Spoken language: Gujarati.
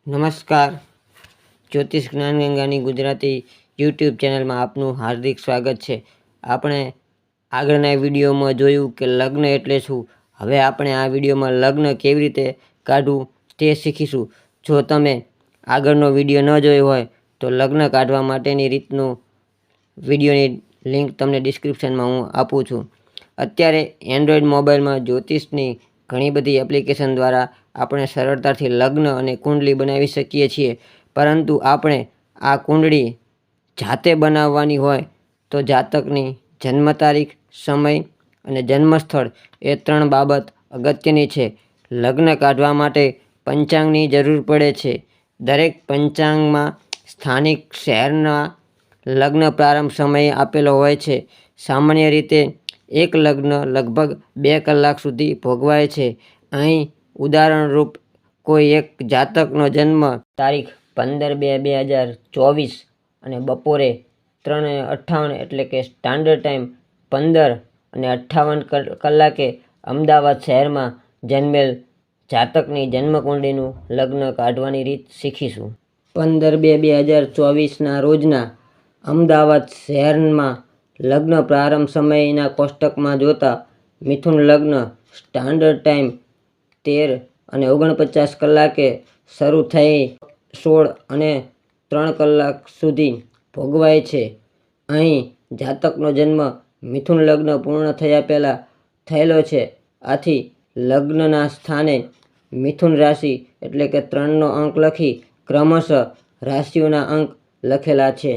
નમસ્કાર. જ્યોતિષ જ્ઞાનગંગાની ગુજરાતી યુટ્યુબ ચેનલમાં આપનું હાર્દિક સ્વાગત છે. આપણે આગળના વિડીયોમાં જોયું કે લગ્ન એટલે શું. હવે આપણે આ વિડીયોમાં લગ્ન કેવી રીતે કાઢવું તે શીખીશું. જો તમે આગળનો વિડીયો ન જોયો હોય તો લગ્ન કાઢવા માટેની રીતનું વિડીયોની લિંક તમને ડિસ્ક્રિપ્શનમાં હું આપું છું. અત્યારે એન્ડ્રોઈડ મોબાઈલમાં જ્યોતિષની ઘણી બધી એપ્લિકેશન દ્વારા આપણે સરળતાથી લગ્ન અને કુંડલી બનાવી શકીએ છીએ. પરંતુ આપણે આ કુંડળી જાતે બનાવવાની હોય તો જાતકની જન્મ તારીખ, સમય અને જન્મસ્થળ એ 3 બાબત અગત્યની છે. લગ્ન કાઢવા માટે પંચાંગની જરૂર પડે છે. દરેક પંચાંગમાં સ્થાનિક શહેરના લગ્ન પ્રારંભ સમયે આપેલો હોય છે. સામાન્ય રીતે એક લગ્ન લગભગ 2 કલાક સુધી ભોગવાય છે. અહીં ઉદાહરણરૂપ કોઈ એક જાતકનો જન્મ તારીખ 15/2/2024 અને બપોરે 3:58 એટલે કે સ્ટાન્ડર્ડ ટાઈમ 15:58 કલાકે અમદાવાદ શહેરમાં જન્મેલ જાતકની જન્મકુંડળીનું લગ્ન કાઢવાની રીત શીખીશું. 15/2/2024ના રોજના અમદાવાદ શહેરમાં લગ્ન પ્રારંભ સમયના કોષ્ટકમાં જોતા મિથુન લગ્ન સ્ટાન્ડર્ડ ટાઈમ 13:49 કલાકે શરૂ થઈ 16:03 કલાક સુધી ભોગવાય છે. અહીં જાતકનો જન્મ મિથુન લગ્ન પૂર્ણ થયા પહેલાં થયેલો છે. આથી લગ્નના સ્થાને મિથુન રાશિ એટલે કે 3નો અંક લખી ક્રમશઃ રાશિઓના અંક લખેલા છે.